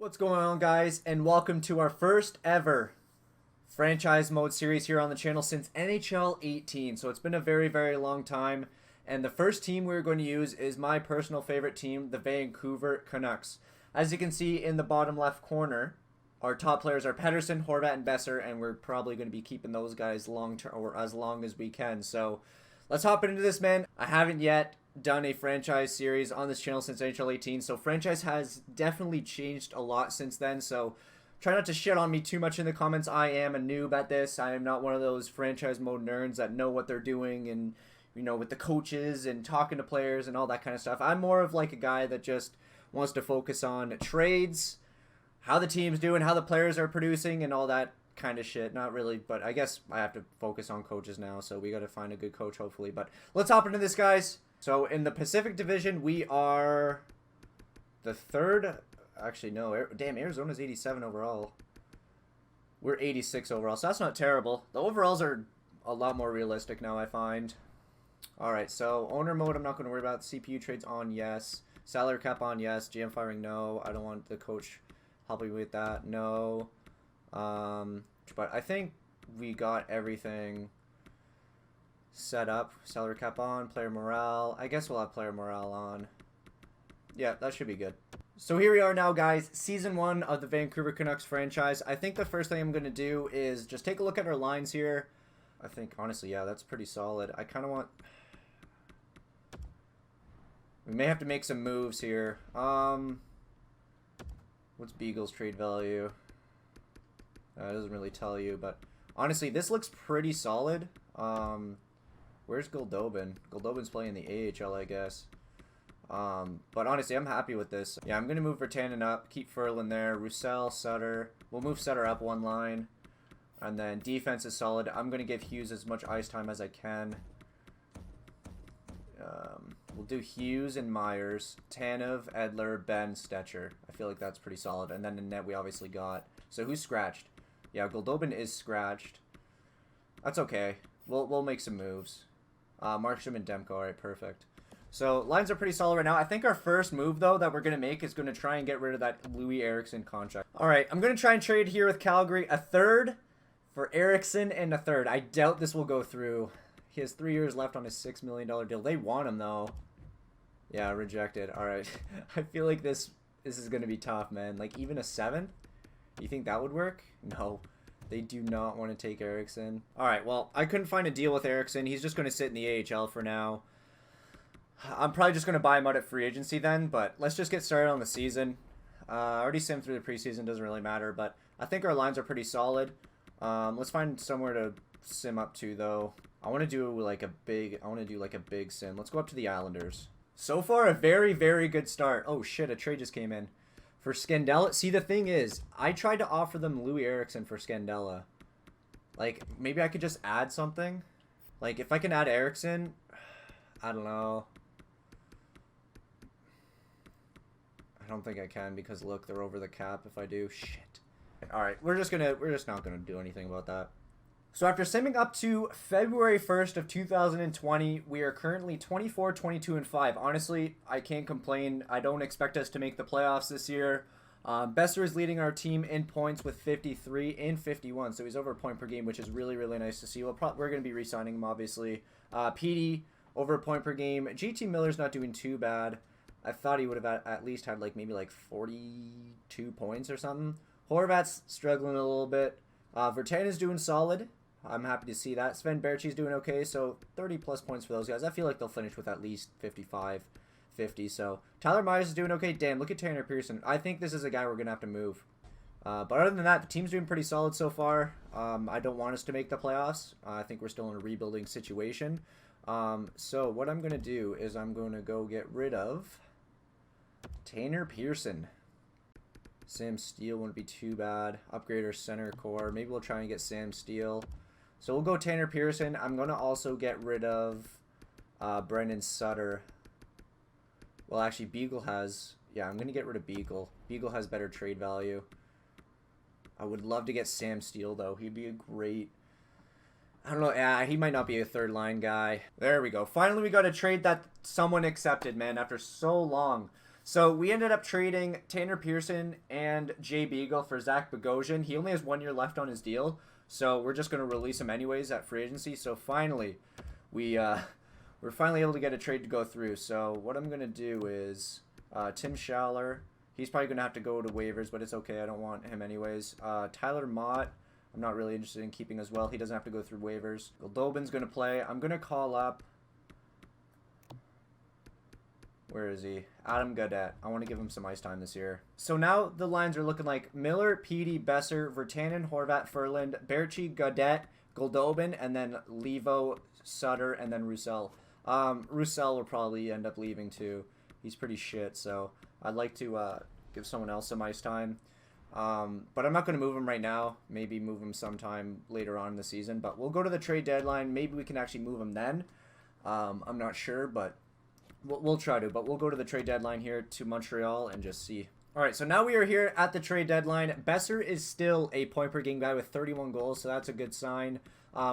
What's going on, guys, and welcome to our first ever franchise mode series here on the channel since NHL 18. So it's been a very long time, and the first team we're going to use is my personal favorite team, the Vancouver Canucks. As you can see in the bottom left corner, our top players are Pettersson, Horvat, and Besser, and we're probably going to be keeping those guys long term or as long as we can. So let's hop into this, man. I haven't yet done a franchise series on this channel since NHL 18, so franchise has definitely changed a lot since then, so try not to shit on me too much in the comments. I am a noob at this. I am not one of those franchise mode nerds that know what they're doing and, you know, with the coaches and talking to players and all that kind of stuff. I'm more of like a guy that just wants to focus on trades, how the team's doing, how the players are producing, and all that kind of shit. Not really, but I guess I have to focus on coaches now, so we got to find a good coach hopefully. But let's hop into this, guys. So in the Pacific Division, we are the third. Actually, no. Damn, Arizona's 87 overall. We're 86 overall, so that's not terrible. The overalls are a lot more realistic now, I find. All right, so owner mode, I'm not going to worry about. CPU trades on, yes. Salary cap on, yes. GM firing, no. I don't want the coach helping with that, no. But I think we got everything set up. Salary cap on, player morale. I guess we'll have player morale on. Yeah, that should be good. So here we are now, guys. Season 1 of the Vancouver Canucks franchise. I think the first thing I'm going to do is just take a look at our lines here. I think, honestly, yeah, that's pretty solid. I kind of want... We may have to make some moves here. What's Beagle's trade value? It doesn't really tell you, but honestly, this looks pretty solid. Where's Goldobin? Goldobin's playing the AHL, I guess. But honestly, I'm happy with this. Yeah, I'm going to move Virtanen up, keep Ferland there, Roussel, Sutter. We'll move Sutter up one line. And then defense is solid. I'm going to give Hughes as much ice time as I can. We'll do Hughes and Myers, Tanev, Edler, Ben, Stetcher. I feel like that's pretty solid. And then in net, we obviously got... So who's scratched? Yeah, Goldobin is scratched. That's okay. We'll make some moves. Markstrom and Demko. All right, perfect. So lines are pretty solid right now. I think our first move, though, that we're going to make is going to try and get rid of that Louis Eriksson contract. All right, I'm going to try and trade here with Calgary. A third for Eriksson and a third. I doubt this will go through. He has 3 years left on his $6 million deal. They want him, though. Yeah, rejected. All right. I feel like this is going to be tough, man. Like, even a seventh? You think that would work? No. They do not want to take Eriksson. All right, well, I couldn't find a deal with Eriksson. He's just going to sit in the AHL for now. I'm probably just going to buy him out at free agency then, but let's just get started on the season. I already simmed through the preseason. Doesn't really matter, but I think our lines are pretty solid. Let's find somewhere to sim up to, though. I want to do like a big sim. Let's go up to the Islanders. So far, a very good start. Oh, shit, a trade just came in. For Scandella, see, the thing is, I tried to offer them Louis Eriksson for Scandella. Like, maybe I could just add something. Like, if I can add Eriksson, I don't know. I don't think I can because, look, they're over the cap if I do. Shit. All right, we're just not gonna do anything about that. So after simming up to February 1st of 2020, we are currently 24, 22, and 5. Honestly, I can't complain. I don't expect us to make the playoffs this year. Besser is leading our team in points with 53 and 51, so he's over a point per game, which is really nice to see. We're going to be re-signing him, obviously. PD, over a point per game. GT Miller's not doing too bad. I thought he would have at least had maybe 42 points or something. Horvat's struggling a little bit. Virtanen is doing solid. I'm happy to see that. Sven Berchi's doing okay, so 30-plus points for those guys. I feel like they'll finish with at least 55, 50. So Tyler Myers is doing okay. Damn, look at Tanner Pearson. I think this is a guy we're going to have to move. But other than that, the team's doing pretty solid so far. I don't want us to make the playoffs. I think we're still in a rebuilding situation. So what I'm going to do is I'm going to go get rid of Tanner Pearson. Sam Steele wouldn't be too bad. Upgrade our center core. Maybe we'll try and get Sam Steele. So we'll go Tanner Pearson. I'm going to also get rid of Brendan Sutter. Well, actually, Beagle has... Yeah, I'm going to get rid of Beagle. Beagle has better trade value. I would love to get Sam Steele, though. He'd be a great... I don't know. Yeah, he might not be a third-line guy. There we go. Finally, we got a trade that someone accepted, man, after so long. So we ended up trading Tanner Pearson and Jay Beagle for Zach Bogosian. He only has 1 year left on his deal, so we're just going to release him anyways at free agency. So finally, we're finally able to get a trade to go through. So what I'm going to do is Tim Schaller. He's probably going to have to go to waivers, but it's okay. I don't want him anyways. Tyler Mott, I'm not really interested in keeping as well. He doesn't have to go through waivers. Goldobin's going to play. I'm going to call up... Where is he? Adam Gaudette. I want to give him some ice time this year. So now the lines are looking like Miller, Petey, Besser, Virtanen, Horvat, Furland, Berchi, Gaudette, Goldobin, and then Levo, Sutter, and then Roussel. Roussel will probably end up leaving too. He's pretty shit, so I'd like to give someone else some ice time. But I'm not going to move him right now. Maybe move him sometime later on in the season. But we'll go to the trade deadline. Maybe we can actually move him then. I'm not sure, but... We'll try to, but we'll go to the trade deadline here to Montreal and just see. All right, so now we are here at the trade deadline. Besser is still a point-per-game guy with 31 goals, so that's a good sign.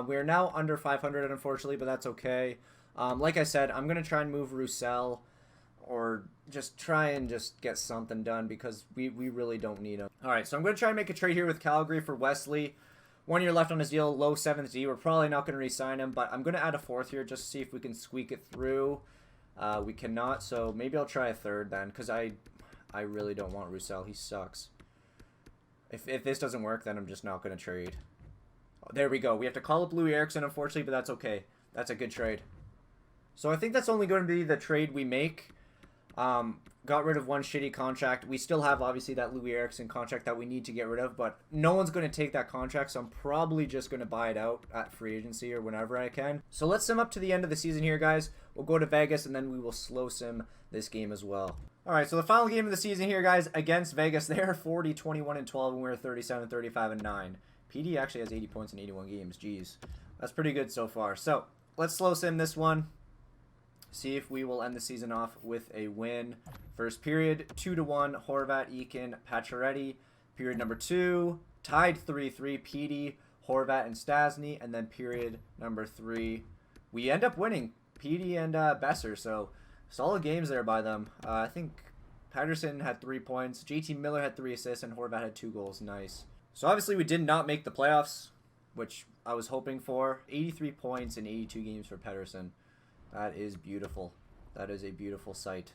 We are now under 500, unfortunately, but that's okay. Like I said, I'm going to try and move Roussel or just try and just get something done because we really don't need him. All right, so I'm going to try and make a trade here with Calgary for Wesley. 1 year left on his deal, low 7th D. We're probably not going to re-sign him, but I'm going to add a 4th here just to see if we can squeak it through. We cannot, so maybe I'll try a 3rd then, because I really don't want Roussel. He sucks. If this doesn't work, then I'm just not going to trade. Oh, there we go. We have to call up Louis Eriksson, unfortunately, but that's okay. That's a good trade. So I think that's only going to be the trade we make. Got rid of one shitty contract. We still have, obviously, that Louis Eriksson contract that we need to get rid of, but no one's going to take that contract, so I'm probably just going to buy it out at free agency or whenever I can. So let's sim up to the end of the season here, guys. We'll go to Vegas, and then we will slow sim this game as well. All right, so the final game of the season here, guys, against Vegas. They're 40, 21, and 12, and we're 37, 35, and 9. PD actually has 80 points in 81 games. Jeez. That's pretty good so far. So let's slow sim this one. See if we will end the season off with a win. First period, 2-1, Horvat, Eakin, Pacioretty. Period number 2, tied 3-3, Petey, Horvat, and Stasny. And then period number 3, we end up winning, Petey and Besser. So solid games there by them. I think Patterson had 3 points, JT Miller had 3 assists, and Horvat had 2 goals. Nice. So obviously we did not make the playoffs, which I was hoping for. 83 points in 82 games for Patterson. That is beautiful. That is a beautiful sight.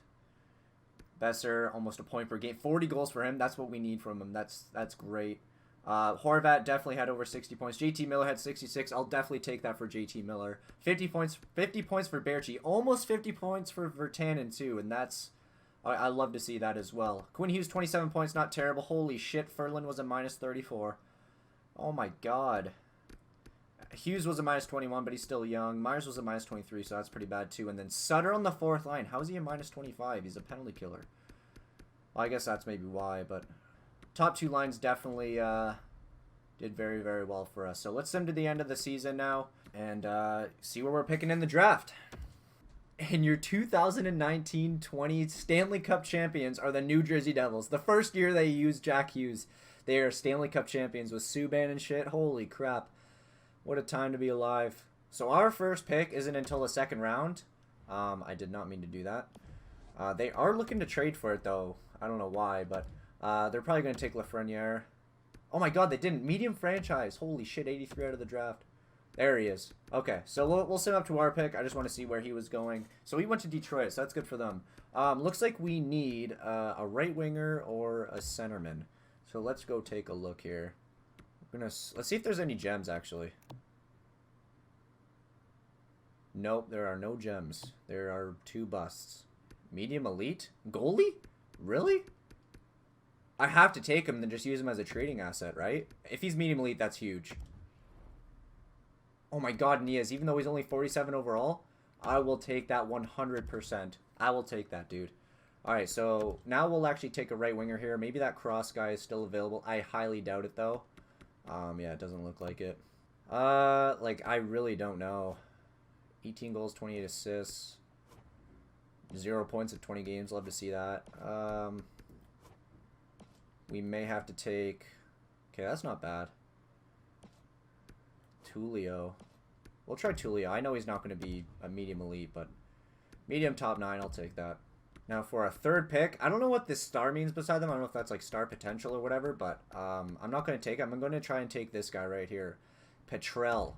Besser, almost a point per game. 40 goals for him. That's what we need from him. That's great. Horvat definitely had over 60 points. JT Miller had 66. I'll definitely take that for JT Miller. 50 points for Berchi. Almost 50 points for Virtanen too, and that's... I love to see that as well. Quinn Hughes, 27 points. Not terrible. Holy shit. Furlan was a minus 34. Oh my god. Hughes was a minus 21, but he's still young. Myers was a minus 23, so that's pretty bad too. And then Sutter on the 4th line. How is he a minus 25? He's a penalty killer. Well, I guess that's maybe why, but top 2 lines definitely did very, very well for us. So let's sim to the end of the season now and see where we're picking in the draft. And your 2019-20 Stanley Cup champions are the New Jersey Devils. The first year they used Jack Hughes, they are Stanley Cup champions with Subban and shit. Holy crap. What a time to be alive. So our first pick isn't until the 2nd round. I did not mean to do that. They are looking to trade for it, though. I don't know why, but they're probably going to take Lafreniere. Oh my god, they didn't. Medium franchise. Holy shit, 83 out of the draft. There he is. Okay, so we'll send up to our pick. I just want to see where he was going. So he went to Detroit, so that's good for them. Looks like we need a right winger or a centerman. So let's go take a look here. Let's see if there's any gems, actually. Nope, there are no gems. There are 2 busts. Medium elite? Goalie? Really? I have to take him, then just use him as a trading asset, right? If he's medium elite, that's huge. Oh my god, Niaz, even though he's only 47 overall, I will take that 100%. I will take that, dude. Alright, so now we'll actually take a right winger here. Maybe that Cross guy is still available. I highly doubt it, though. Yeah, it doesn't look like it. I really don't know. 18 goals, 28 assists. 0 points at 20 games. Love to see that. We may have to take... Okay, that's not bad. Tulio. We'll try Tulio. I know he's not going to be a medium elite, but medium top 9, I'll take that. Now for a third pick, I don't know what this star means beside them. I don't know if that's like star potential or whatever, but I'm not going to take it. I'm going to try and take this guy right here. Petrell.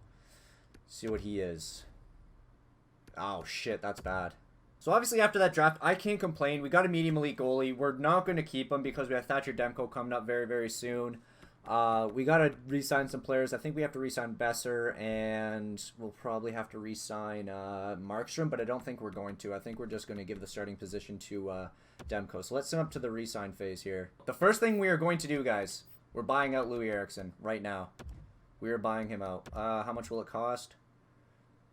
See what he is. Oh, shit, that's bad. So obviously after that draft, I can't complain. We got a medium elite goalie. We're not going to keep him because we have Thatcher Demko coming up very, very soon. We got to re-sign some players. I think we have to re-sign Besser, and we'll probably have to re-sign Markstrom, but I don't think we're going to. I think we're just going to give the starting position to Demko. So let's send up to the re-sign phase here. The first thing we are going to do, guys, we're buying out Louis Eriksson right now. We are buying him out. How much will it cost?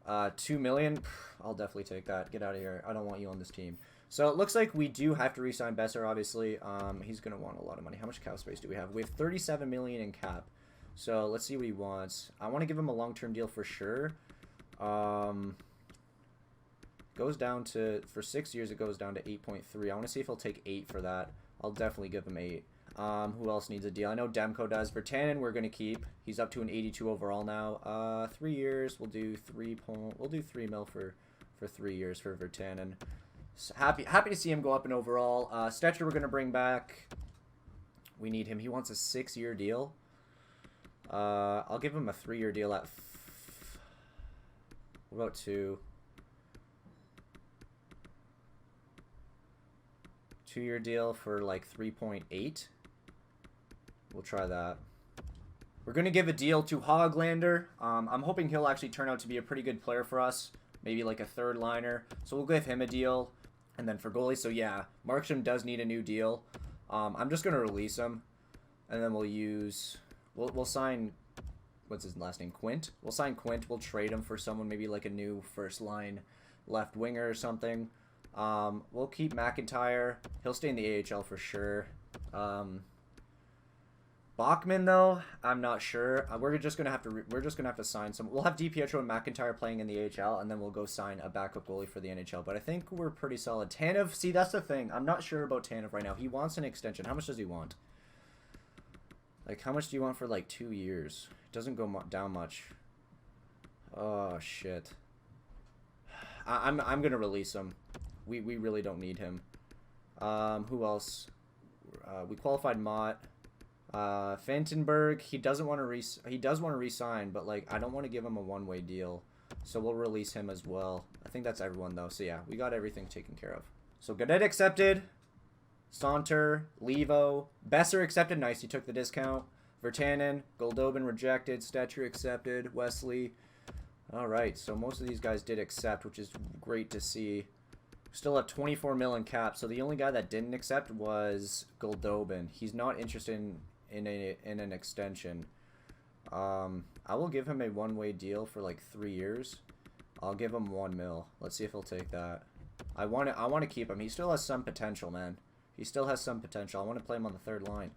$2 million. I'll definitely take that. Get out of here. I don't want you on this team. So it looks like we do have to re-sign Besser, obviously. He's going to want a lot of money. How much cap space do we have? We have $37 million in cap. So let's see what he wants. I want to give him a long-term deal for sure. Goes down to, for 6 years, it goes down to 8.3. I want to see if he'll take 8 for that. I'll definitely give him 8. Who else needs a deal? I know Demko does. Vertanen, we're going to keep. He's up to an 82 overall now. 3 years, we'll do 3 mil for 3 years for Vertanen. So happy to see him go up in overall. Stetcher we're going to bring back. We need him. He wants a 6-year deal. I'll give him a 3-year deal at... What about 2? 2-year deal for like 3.8. We'll try that. We're going to give a deal to Hoglander. I'm hoping he'll actually turn out to be a pretty good player for us. Maybe like a third liner. So we'll give him a deal. And then for goalie, so yeah, Markstrom does need a new deal. I'm just going to release him. And then we'll use... We'll sign... What's his last name? Quint? We'll sign Quint. We'll trade him for someone, maybe like a new first line left winger or something. We'll keep McIntyre. He'll stay in the AHL for sure. Bachman though, I'm not sure. We're just gonna have to sign some. We'll have DiPietro and McIntyre playing in the AHL, and then we'll go sign a backup goalie for the NHL. But I think we're pretty solid. Tanev, see, that's the thing. I'm not sure about Tanev right now. He wants an extension. How much does he want? Like, how much do you want for like 2 years? It doesn't go down much. Oh shit. I'm gonna release him. We really don't need him. Who else? We qualified Mott. Fantenberg, he does want to re-sign, but like I don't want to give him a one-way deal, so we'll release him as well. I think that's everyone though. So yeah, we got everything taken care of. So Gadet accepted, Saunter, Levo, Besser accepted. Nice, he took the discount. Vertanen, Goldobin rejected. Stetcher accepted. Wesley. All right, so most of these guys did accept, which is great to see. Still at 24 mil in cap, so the only guy that didn't accept was Goldobin. He's not interested in an extension. I will give him a one-way deal for like 3 years. I'll give him 1 mil. Let's see if he'll take that. I want to keep him. He still has some potential, man. He still has some potential. I want to play him on the third line.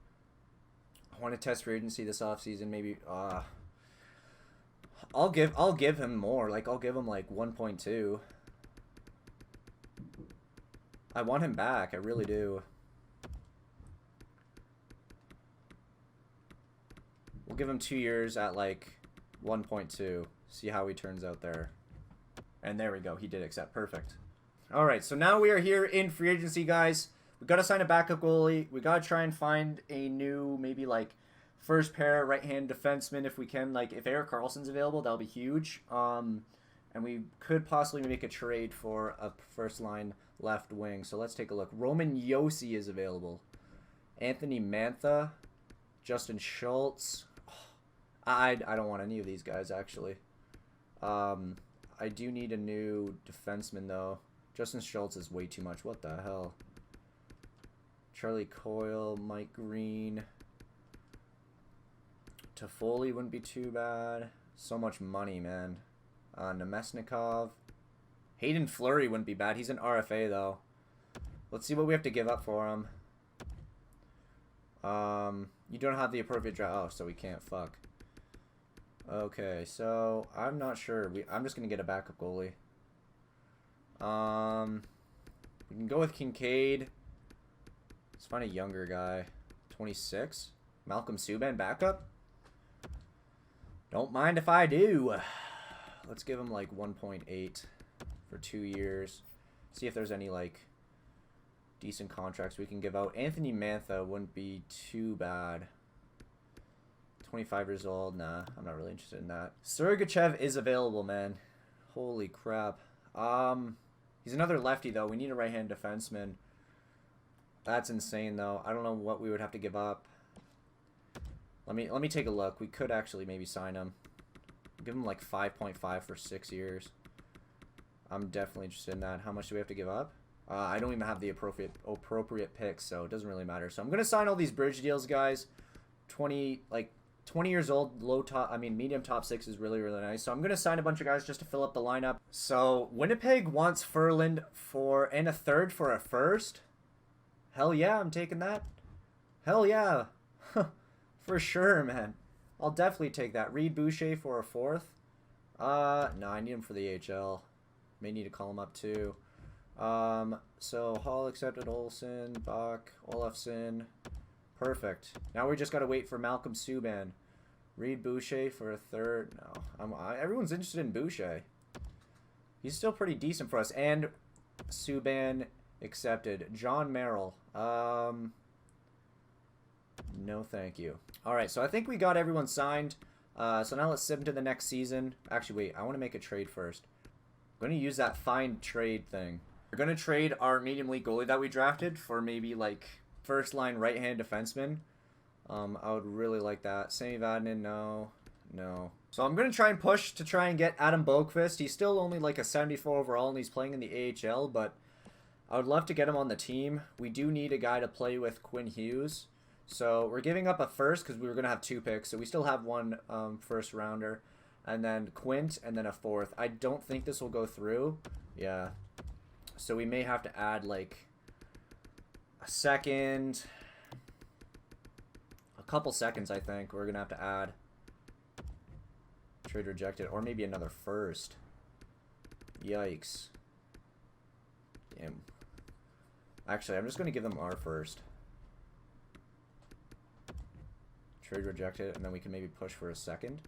I want to test free agency this offseason, maybe. I'll give him more. Like I'll give him like 1.2. I want him back. I really do. We'll give him 2 years at like 1.2. See how he turns out there. And there we go. He did accept. Perfect. All right. So now we are here in free agency, guys. We got to sign a backup goalie. We got to try and find a new, maybe like first pair right-hand defenseman if we can. Like if Erik Karlsson's available, that'll be huge. And we could possibly make a trade for a first line left wing. So let's take a look. Roman Josi is available. Anthony Mantha. Justin Schultz. I don't want any of these guys, actually. I do need a new defenseman, though. Justin Schultz is way too much. What the hell? Charlie Coyle, Mike Green. Toffoli wouldn't be too bad. So much money, man. Nemesnikov. Hayden Fleury wouldn't be bad. He's an RFA, though. Let's see what we have to give up for him. You don't have the appropriate draft. Oh, so we can't. Fuck. Okay, so I'm not sure. I'm just gonna get a backup goalie. We can go with Kincaid. Let's find a younger guy. 26. Malcolm Subban backup. Don't mind if I do. Let's give him like 1.8 for 2 years. See if there's any like decent contracts we can give out. Anthony Mantha wouldn't be too bad. 25 years old. Nah, I'm not really interested in that. Sergachev is available, man. Holy crap. He's another lefty, though. We need a right-hand defenseman. That's insane, though. I don't know what we would have to give up. Let me take a look. We could actually maybe sign him. Give him like 5.5 for 6 years. I'm definitely interested in that. How much do we have to give up? I don't even have the appropriate picks, so it doesn't really matter. So I'm gonna sign all these bridge deals, guys. 20 years old, medium top 6 is really, really nice. So I'm gonna sign a bunch of guys just to fill up the lineup. So Winnipeg wants Furland and a third for a first. Hell yeah, I'm taking that. Hell yeah. For sure, man. I'll definitely take that. Reed Boucher for a fourth. No, I need him for the AHL. May need to call him up too. So Hall accepted, Olsen, Bach, Olafson. Perfect. Now we just gotta wait for Malcolm Subban. Reed Boucher for a third. No, everyone's interested in Boucher. He's still pretty decent for us. And Subban accepted. John Merrill. No, thank you. All right, so I think we got everyone signed. So now let's sip into the next season. Actually, wait, I want to make a trade first. I'm going to use that find trade thing. We're going to trade our medium league goalie that we drafted for maybe like first line right-hand defenseman. I would really like that. Sammy Vatanen, no. So I'm going to try and push to try and get Adam Boqvist. He's still only like a 74 overall and he's playing in the AHL, but I would love to get him on the team. We do need a guy to play with Quinn Hughes. So we're giving up a first because we were going to have 2 picks. So we still have one first rounder. And then Quint and then a fourth. I don't think this will go through. Yeah. So we may have to add like a second. A couple seconds, I think. We're going to have to add. Trade rejected. Or maybe another first. Yikes. Damn. Actually, I'm just going to give them our first. Trade rejected, and then we can maybe push for a second.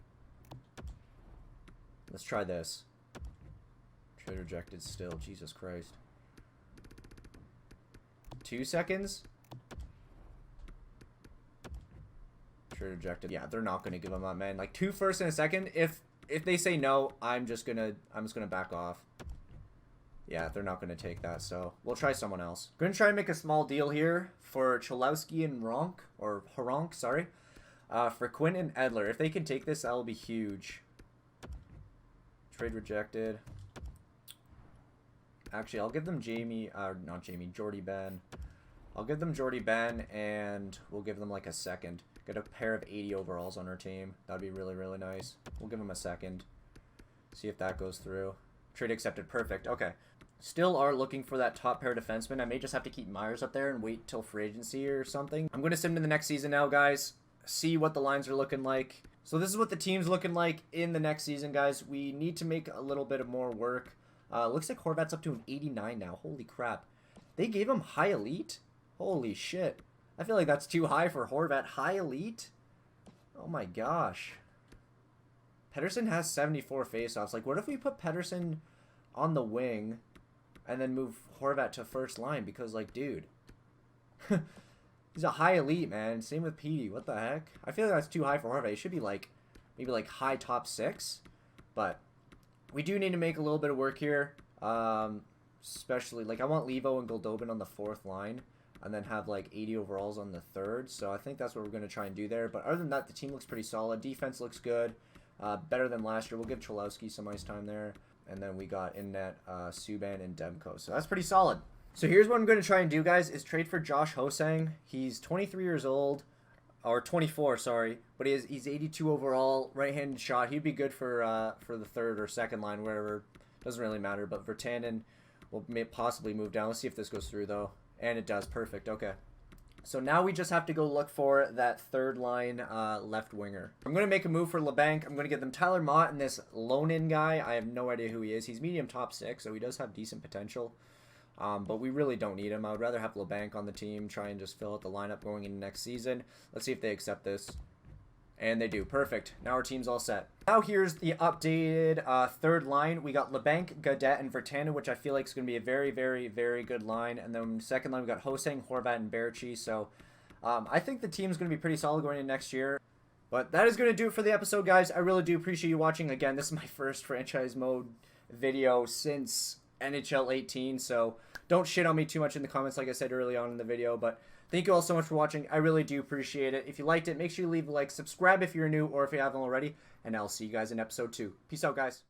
Let's try this. Trade rejected still. Jesus Christ. 2 seconds? Trade rejected. Yeah, they're not gonna give them up, man. Like 2 firsts and a second. If they say no, I'm just gonna back off. Yeah, they're not gonna take that, so we'll try someone else. Gonna try and make a small deal here for Cholowski and Horonk, sorry. For Quinn and Edler. If they can take this, that'll be huge. Trade rejected. Actually, I'll give them Jordy Ben. I'll give them Jordy Ben, and we'll give them like a second. Get a pair of 80 overalls on our team. That'd be really, really nice. We'll give them a second. See if that goes through. Trade accepted. Perfect. Okay. Still are looking for that top pair defenseman. I may just have to keep Myers up there and wait till free agency or something. I'm going to sim to the next season now, guys. See what the lines are looking like. So this is what the team's looking like in the next season, guys. We need to make a little bit of more work. Looks like Horvat's up to an 89 now. Holy crap. They gave him high elite? Holy shit. I feel like that's too high for Horvat. High elite? Oh my gosh. Pettersson has 74 faceoffs. Like, what if we put Pettersson on the wing and then move Horvat to first line? Because, like, dude. He's a high elite, man. Same with Petey. What the heck? I feel like that's too high for Horvat. He should be like, maybe like high top 6. But we do need to make a little bit of work here. Especially, like, I want Levo and Goldobin on the 4th line. And then have like 80 overalls on the 3rd. So I think that's what we're going to try and do there. But other than that, the team looks pretty solid. Defense looks good. Better than last year. We'll give Cholowski some ice time there. And then we got in net Subban and Demko. So that's pretty solid. So here's what I'm going to try and do, guys, is trade for Josh Hosang. He's 23 years old, or 24, sorry, but he's 82 overall, right-handed shot. He'd be good for the 3rd or 2nd line, wherever. Doesn't really matter, but Virtanen will possibly move down. Let's see if this goes through, though. And it does. Perfect. Okay. So now we just have to go look for that 3rd line left winger. I'm going to make a move for LeBanc. I'm going to get them Tyler Mott and this Lonin guy. I have no idea who he is. He's medium top 6, so he does have decent potential. But we really don't need him. I would rather have LeBanc on the team, try and just fill out the lineup going into next season. Let's see if they accept this. And they do. Perfect. Now our team's all set. Now here's the updated third line. We got LeBanc, Gaudette, and Vertanen, which I feel like is going to be a very, very, very good line. And then second line, we got Hosang, Horvat, and Berchi. So I think the team's going to be pretty solid going into next year. But that is going to do it for the episode, guys. I really do appreciate you watching. Again, this is my first franchise mode video since NHL 18. So don't shit on me too much in the comments like I said early on in the video. But thank you all so much for watching. I really do appreciate it. If you liked it, make sure you leave a like, subscribe if you're new or if you haven't already, and I'll see you guys in episode 2. Peace out, guys.